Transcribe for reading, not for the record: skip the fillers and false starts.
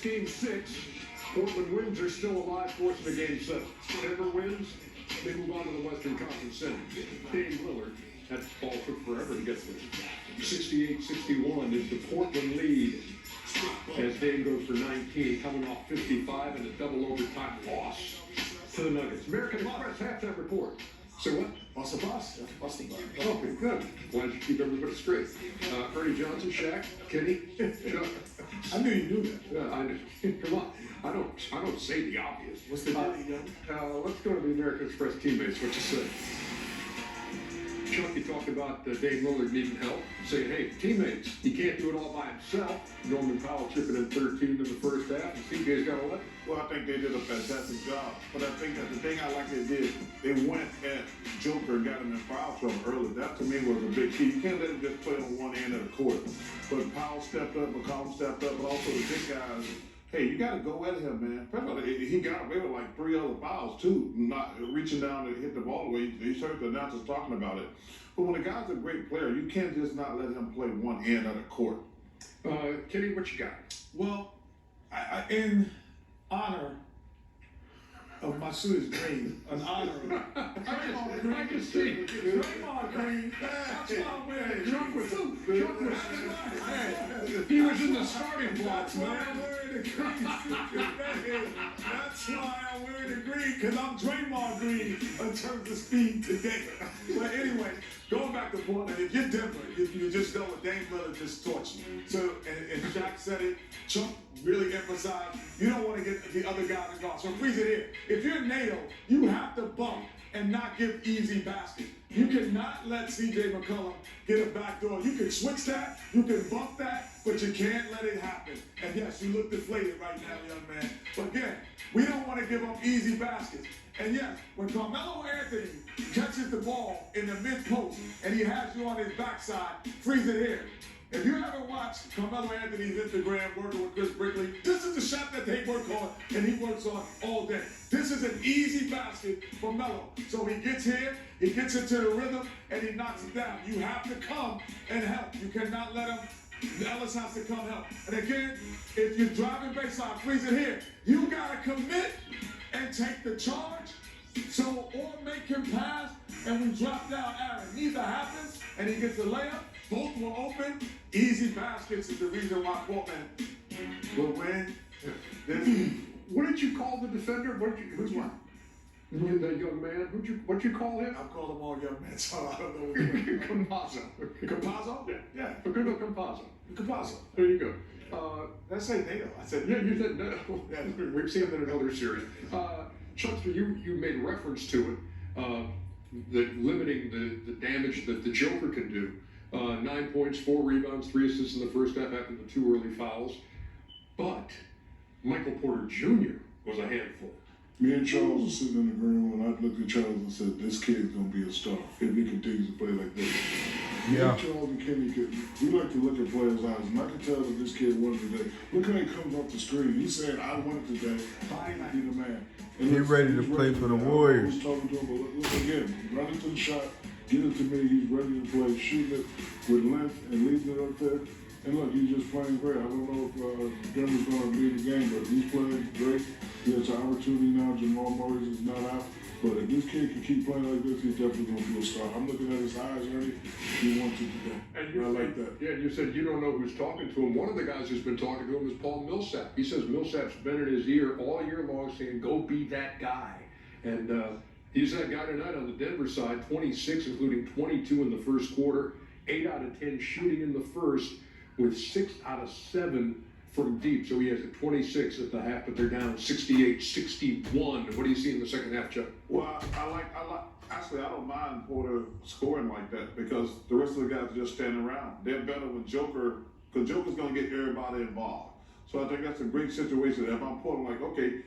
It's game 6. Portland wins are still alive, forcing a game 7. Denver wins, they move on to the Western Conference Center. Dame Lillard, that ball took forever to get there. 68-61 is the Portland lead as Dame goes for 19, coming off 55 and a double overtime loss to the Nuggets. American Express halftime report. So what? What's the boss? What's the boss? Okay, good. Glad you keep everybody straight. Ernie Johnson, Shaq, Kenny, Chuck. I knew you knew that. Yeah, I know. Come on. I don't say the obvious. What's the deal? Let's go to the American Express teammates. What you say? Chuck, you talked about Dame Lillard needing help, saying, hey, teammates, he can't do it all by himself. Norman Powell chipping in 13 in the first half, and CJ's got 11. Well, I think they did a fantastic job. But I think that the thing I like they did, they went at Joker and got him in foul trouble early. That to me was a big key. You can't let him just play on one end of the court. But Powell stepped up, McCollum stepped up, but also the big guys. Hey, you got to go at him, man. He got away with like 3 other fouls, too, not reaching down to hit the ball away. He heard the announcers talking about it. But when a guy's a great player, you can't just not let him play one end of the court. Kenny, what you got? Well, I in honor of my suit is green, an honor of Draymond Green. I can see. Draymond Green. That's why I'm wearing it. Chuck was he was in the starting blocks, That's why man. I'm wearing the green. That's why I'm wearing the green, because I'm Draymond Green in terms of speed today. But anyway, going back to Portland, if you're Denver, you just know what Dame Lillard just taught you. So, and Shaq said it, Chuck really emphasized, you don't want to get the other guys involved. So freeze it here. If you're NATO, you have to bump and not give easy baskets. You cannot let C.J. McCollum get a back door. You can switch that, you can bump that, but you can't let it happen. And yes, you look deflated right now, young man. But again, we don't want to give up easy baskets. And yes, when Carmelo Anthony catches the ball in the mid-post and he has you on his backside, freeze it here. If you haven't watched Carmelo Anthony's Instagram working with Chris Brickley, this is the shot that they work on and he works on all day. This is an easy basket for Melo. So he gets here, he gets into the rhythm, and he knocks it down. You have to come and help. You cannot let him. Ellis has to come help. And again, if you're driving baseline, freeze it here. You got to commit and take the charge. So, or make him pass, and we drop down Aaron. Neither happens, and he gets a layup. Both were open. Easy baskets is the reason why Portland will win. What did you call the defender? Who's one? The young man. What'd you call him? I call them all young men, so I don't know. Campazzo. Campazzo? Yeah. Facundo Campazzo. Campazzo. There you go. Did I say NATO? I said yeah. You said no. Yeah. We've seen it in another series. Chuckster, you made reference to it. That limiting the damage that the Joker can do. 9 points, 4 rebounds, 3 assists in the first half after the 2 early fouls. But Michael Porter Jr. was a handful. Me and Charles were sitting in the room, and I looked at Charles and said, this kid's going to be a star if he continues to play like this. Me and Charles and Kenny, we like to look at players' eyes, and I can tell that this kid won today. Look how he comes off the screen. He said, I won today. I can be the man. And He's ready to play for the Warriors. I was talking to him, but look again, running to the shot, get it to me, he's ready to play, shooting it with length and leaving it up there. And look, he's just playing great. I don't know if Denver's going to lead the game, but he's playing great. He has an opportunity now. Jamal Murray is not out. But if this kid can keep playing like this, he's definitely going to be a star. I'm looking at his eyes already. He wants it to go. And I like that. Yeah, you said you don't know who's talking to him. One of the guys who's been talking to him is Paul Millsap. He says Millsap's been in his ear all year long saying, go be that guy. And he's that guy tonight on the Denver side, 26, including 22 in the first quarter, 8 out of 10 shooting in the first, with 6 out of 7 from deep. So he has a 26 at the half, but they're down 68-61. What do you see in the second half, Chuck? Well, actually, I don't mind Porter scoring like that because the rest of the guys are just standing around. They're better with Joker, because Joker's going to get everybody involved. So I think that's a great situation. If I'm Portland, like, okay,